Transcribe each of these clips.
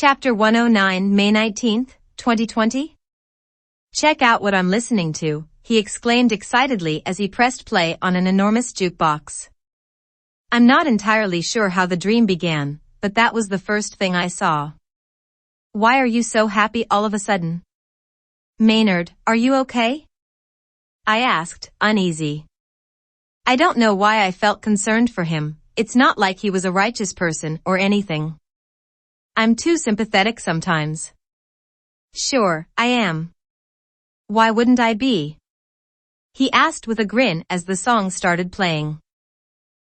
Chapter 109, May 19th, 2020? Check out what I'm listening to, he exclaimed excitedly as he pressed play on an enormous jukebox. I'm not entirely sure how the dream began, but that was the first thing I saw. Why are you so happy all of a sudden? Maynard, are you okay? I asked, uneasy. I don't know why I felt concerned for him. It's not like he was a righteous person or anything. I'm too sympathetic sometimes. Sure, I am. Why wouldn't I be? He asked with a grin as the song started playing.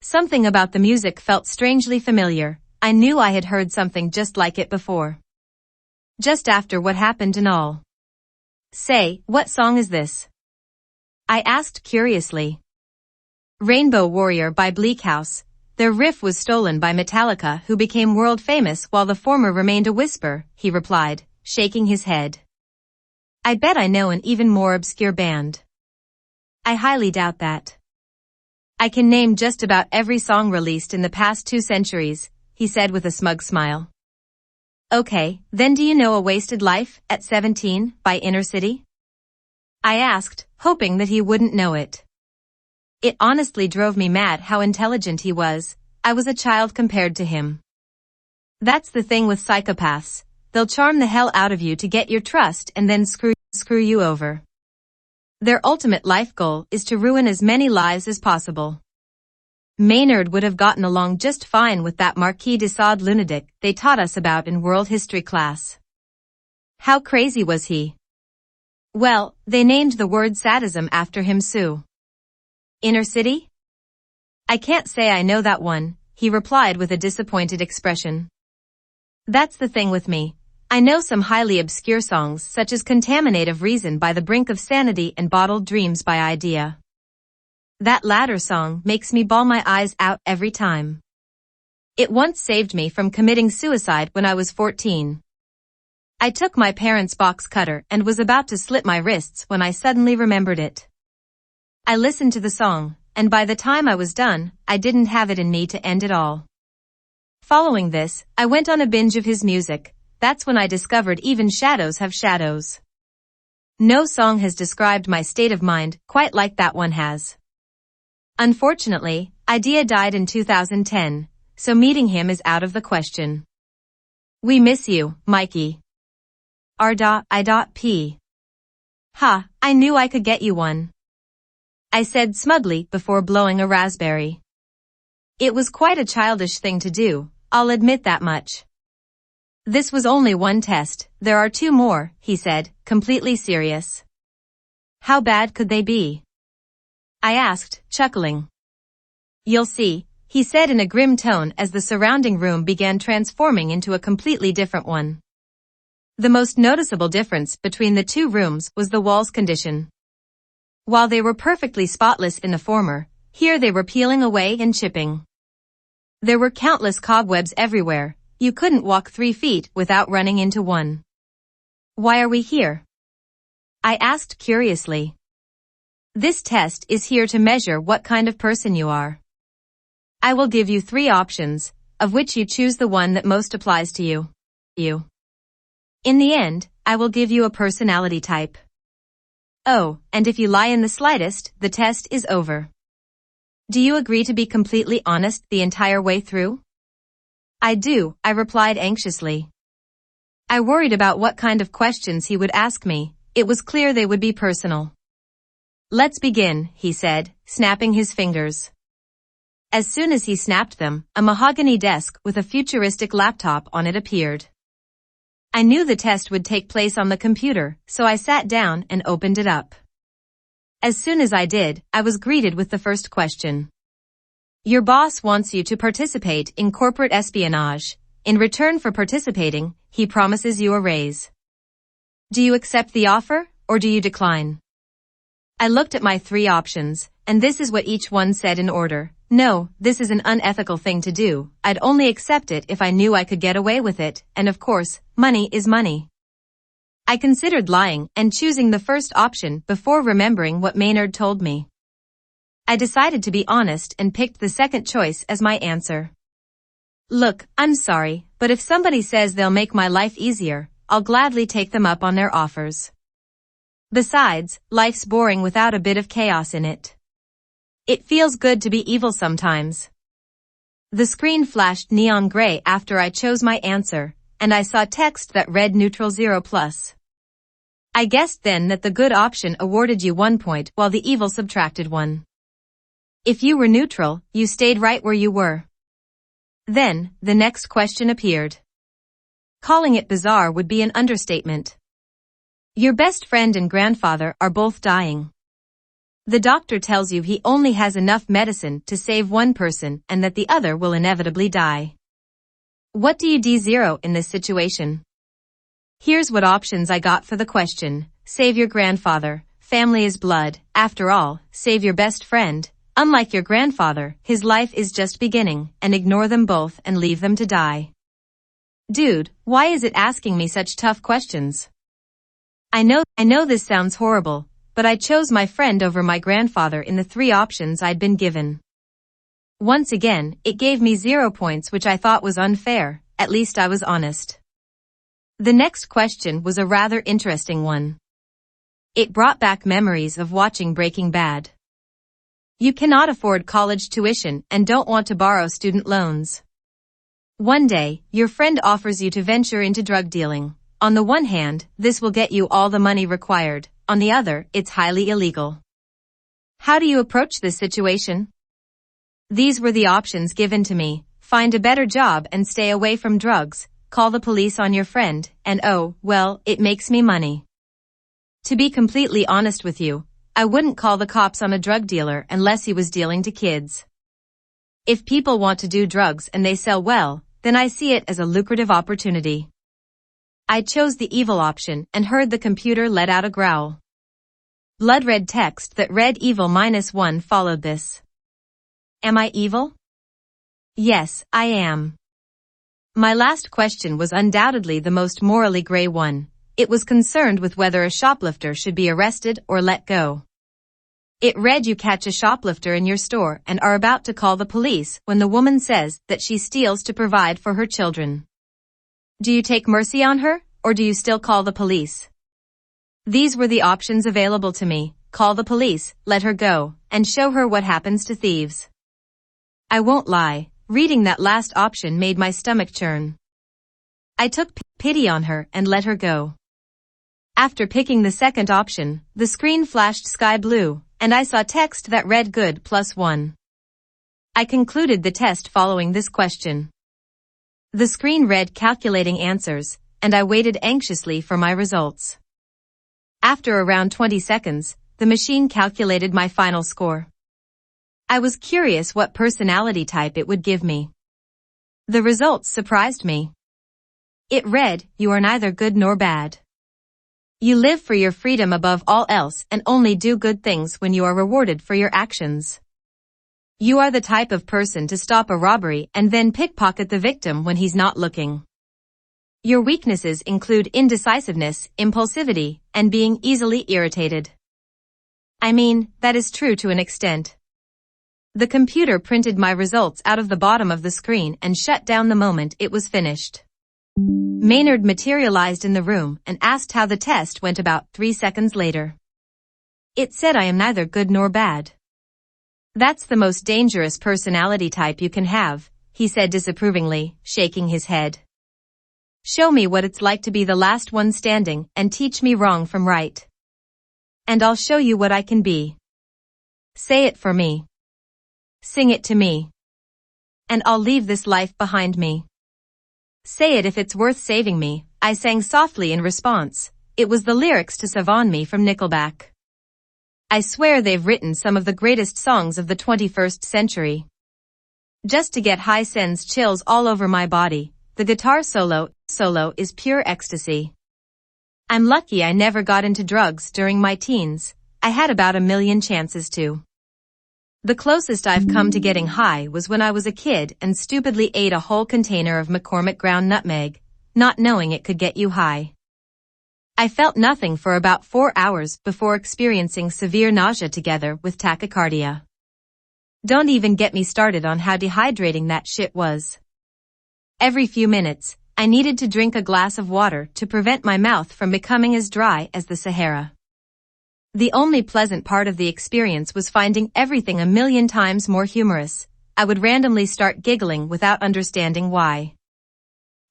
Something about the music felt strangely familiar. I knew I had heard something just like it before. Just after what happened and all. Say, what song is this? I asked curiously. Rainbow Warrior by Bleak House. Their riff was stolen by Metallica, who became world famous while the former remained a whisper, he replied, shaking his head. I bet I know an even more obscure band. I highly doubt that. I can name just about every song released in the past 2 centuries, he said with a smug smile. Okay, then do you know A Wasted Life, at 17, by Inner City? I asked, hoping that he wouldn't know it. It honestly drove me mad how intelligent he was. I was a child compared to him. That's the thing with psychopaths. They'll charm the hell out of you to get your trust and then screw you over. Their ultimate life goal is to ruin as many lives as possible. Maynard would have gotten along just fine with that Marquis de Sade lunatic they taught us about in world history class. How crazy was he? Well, they named the word sadism after him, Sue. Inner City? I can't say I know that one, he replied with a disappointed expression. That's the thing with me. I know some highly obscure songs such as Contaminate of Reason by The Brink of Sanity and Bottled Dreams by Idea. That latter song makes me bawl my eyes out every time. It once saved me from committing suicide when I was 14. I took my parents' box cutter and was about to slit my wrists when I suddenly remembered it. I listened to the song, and by the time I was done, I didn't have it in me to end it all. Following this, I went on a binge of his music. That's when I discovered even shadows have shadows. No song has described my state of mind quite like that one has. Unfortunately, Idea died in 2010, so meeting him is out of the question. We miss you, Mikey. R.I.P. Ha, I knew I could get you one. I said smugly before blowing a raspberry. It was quite a childish thing to do, I'll admit that much. This was only one test, there are 2 more, he said, completely serious. How bad could they be? I asked, chuckling. You'll see, he said in a grim tone as the surrounding room began transforming into a completely different one. The most noticeable difference between the 2 rooms was the walls' condition. While they were perfectly spotless in the former, here they were peeling away and chipping. There were countless cobwebs everywhere. You couldn't walk 3 feet without running into one. Why are we here? I asked curiously. This test is here to measure what kind of person you are. I will give you 3 options, of which you choose the one that most applies to you. In the end, I will give you a personality type. Oh, and if you lie in the slightest, the test is over. Do you agree to be completely honest the entire way through? I do, I replied anxiously. I worried about what kind of questions he would ask me. It was clear they would be personal. Let's begin, he said, snapping his fingers. As soon as he snapped them, a mahogany desk with a futuristic laptop on it appeared. I knew the test would take place on the computer, so I sat down and opened it up. As soon as I did, I was greeted with the first question. Your boss wants you to participate in corporate espionage. In return for participating, he promises you a raise. Do you accept the offer, or do you decline? I looked at my 3 options, and this is what each one said in order. No, this is an unethical thing to do. I'd only accept it if I knew I could get away with it, and of course, money is money. I considered lying and choosing the first option before remembering what Maynard told me. I decided to be honest and picked the second choice as my answer. Look, I'm sorry, but if somebody says they'll make my life easier, I'll gladly take them up on their offers. Besides, life's boring without a bit of chaos in it. It feels good to be evil sometimes. The screen flashed neon gray after I chose my answer, and I saw text that read neutral 0+. I guessed then that the good option awarded you 1 point while the evil subtracted 1. If you were neutral, you stayed right where you were. Then, the next question appeared. Calling it bizarre would be an understatement. Your best friend and grandfather are both dying. The doctor tells you he only has enough medicine to save one person and that the other will inevitably die. What do you D0 in this situation? Here's what options I got for the question. Save your grandfather. Family is blood. After all, save your best friend. Unlike your grandfather, his life is just beginning, and ignore them both and leave them to die. Dude, why is it asking me such tough questions? I know this sounds horrible, but I chose my friend over my grandfather in the 3 options I'd been given. Once again, it gave me 0 points, which I thought was unfair. At least I was honest. The next question was a rather interesting one. It brought back memories of watching Breaking Bad. You cannot afford college tuition and don't want to borrow student loans. One day, your friend offers you to venture into drug dealing. On the one hand, this will get you all the money required. On the other, it's highly illegal. How do you approach this situation? These were the options given to me. Find a better job and stay away from drugs. Call the police on your friend, and oh, well, it makes me money. To be completely honest with you, I wouldn't call the cops on a drug dealer unless he was dealing to kids. If people want to do drugs and they sell well, then I see it as a lucrative opportunity. I chose the evil option and heard the computer let out a growl. Blood red text that read evil -1 followed this. Am I evil? Yes, I am. My last question was undoubtedly the most morally gray one. It was concerned with whether a shoplifter should be arrested or let go. It read you catch a shoplifter in your store and are about to call the police when the woman says that she steals to provide for her children. Do you take mercy on her, or do you still call the police? These were the options available to me. Call the police, let her go, and show her what happens to thieves. I won't lie, reading that last option made my stomach churn. I took pity on her and let her go. After picking the second option, the screen flashed sky blue, and I saw text that read good +1. I concluded the test following this question. The screen read calculating answers, and I waited anxiously for my results. After around 20 seconds, the machine calculated my final score. I was curious what personality type it would give me. The results surprised me. It read, you are neither good nor bad. You live for your freedom above all else and only do good things when you are rewarded for your actions. You are the type of person to stop a robbery and then pickpocket the victim when he's not looking. Your weaknesses include indecisiveness, impulsivity, and being easily irritated. I mean, that is true to an extent. The computer printed my results out of the bottom of the screen and shut down the moment it was finished. Maynard materialized in the room and asked how the test went about 3 seconds later. It said I am neither good nor bad. That's the most dangerous personality type you can have, he said disapprovingly, shaking his head. Show me what it's like to be the last one standing and teach me wrong from right. And I'll show you what I can be. Say it for me. Sing it to me. And I'll leave this life behind me. Say it if it's worth saving me, I sang softly in response. It was the lyrics to Save On Me from Nickelback. I swear they've written some of the greatest songs of the 21st century. Just to get high sends chills all over my body. The guitar solo is pure ecstasy. I'm lucky I never got into drugs during my teens. I had about 1 million chances to. The closest I've come to getting high was when I was a kid and stupidly ate a whole container of McCormick ground nutmeg, not knowing it could get you high. I felt nothing for about 4 hours before experiencing severe nausea together with tachycardia. Don't even get me started on how dehydrating that shit was. Every few minutes, I needed to drink a glass of water to prevent my mouth from becoming as dry as the Sahara. The only pleasant part of the experience was finding everything a million times more humorous. I would randomly start giggling without understanding why.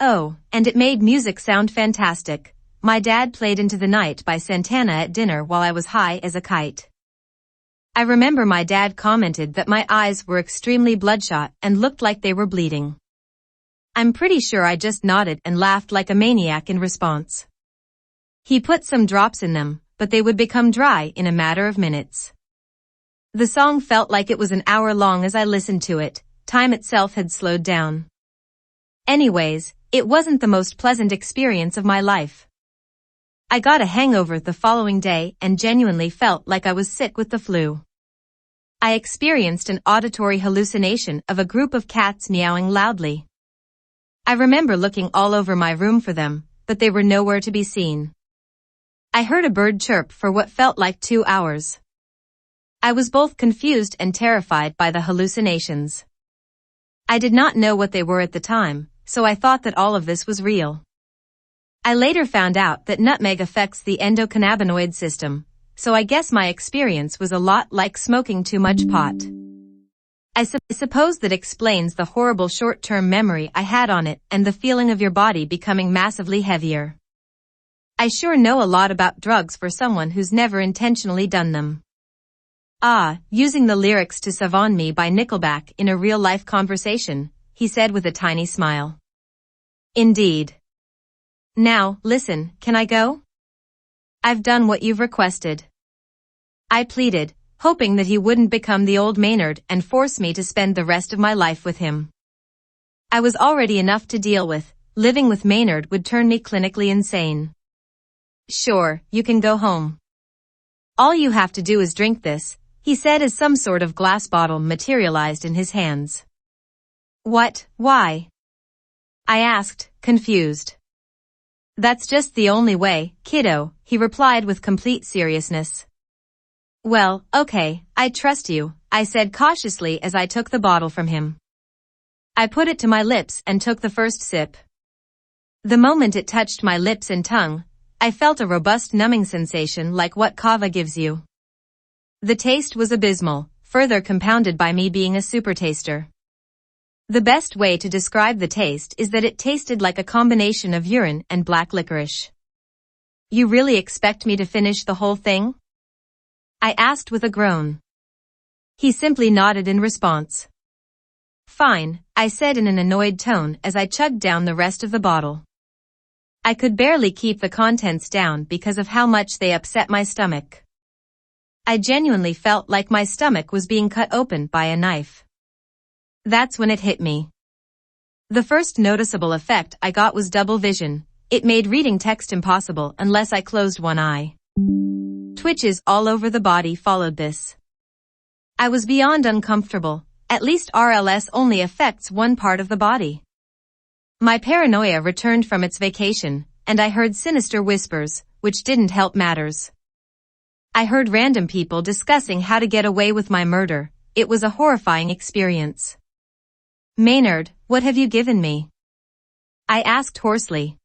Oh, and it made music sound fantastic. My dad played Into the Night by Santana at dinner while I was high as a kite. I remember my dad commented that my eyes were extremely bloodshot and looked like they were bleeding. I'm pretty sure I just nodded and laughed like a maniac in response. He put some drops in them, but they would become dry in a matter of minutes. The song felt like it was an hour long as I listened to it. Time itself had slowed down. Anyways, it wasn't the most pleasant experience of my life. I got a hangover the following day and genuinely felt like I was sick with the flu. I experienced an auditory hallucination of a group of cats meowing loudly. I remember looking all over my room for them, but they were nowhere to be seen. I heard a bird chirp for what felt like 2 hours. I was both confused and terrified by the hallucinations. I did not know what they were at the time, so I thought that all of this was real. I later found out that nutmeg affects the endocannabinoid system, so I guess my experience was a lot like smoking too much pot. I suppose that explains the horrible short-term memory I had on it and the feeling of your body becoming massively heavier. I sure know a lot about drugs for someone who's never intentionally done them. Using the lyrics to Savon Me by Nickelback in a real-life conversation, he said with a tiny smile. Indeed. Now, listen, can I go? I've done what you've requested. I pleaded, hoping that he wouldn't become the old Maynard and force me to spend the rest of my life with him. I was already enough to deal with. Living with Maynard would turn me clinically insane. Sure, you can go home. All you have to do is drink this, he said as some sort of glass bottle materialized in his hands. What? Why? I asked, confused. That's just the only way, kiddo, he replied with complete seriousness. Well, okay, I trust you, I said cautiously as I took the bottle from him. I put it to my lips and took the first sip. The moment it touched my lips and tongue, I felt a robust numbing sensation like what kava gives you. The taste was abysmal, further compounded by me being a super taster. The best way to describe the taste is that it tasted like a combination of urine and black licorice. You really expect me to finish the whole thing? I asked with a groan. He simply nodded in response. Fine, I said in an annoyed tone as I chugged down the rest of the bottle. I could barely keep the contents down because of how much they upset my stomach. I genuinely felt like my stomach was being cut open by a knife. That's when it hit me. The first noticeable effect I got was double vision. It made reading text impossible unless I closed one eye. Twitches all over the body followed this. I was beyond uncomfortable. At least RLS only affects one part of the body. My paranoia returned from its vacation, and I heard sinister whispers, which didn't help matters. I heard random people discussing how to get away with my murder. It was a horrifying experience. Maynard, what have you given me? I asked hoarsely.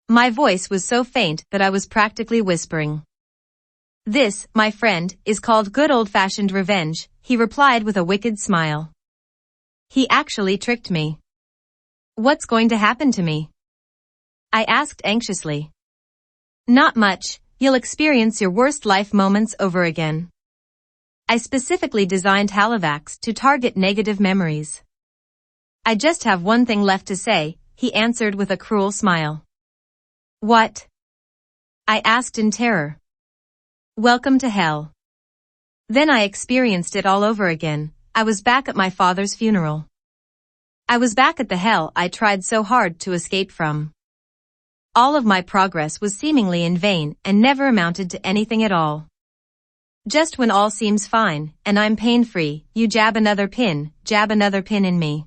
My voice was so faint that I was practically whispering. This, my friend, is called good old-fashioned revenge, he replied with a wicked smile. He actually tricked me. What's going to happen to me? I asked anxiously. Not much, you'll experience your worst life moments over again. I specifically designed Halivax to target negative memories. I just have one thing left to say, he answered with a cruel smile. What? I asked in terror. Welcome to hell. Then I experienced it all over again. I was back at my father's funeral. I was back at the hell I tried so hard to escape from. All of my progress was seemingly in vain and never amounted to anything at all. Just when all seems fine, and I'm pain-free, you jab another pin in me.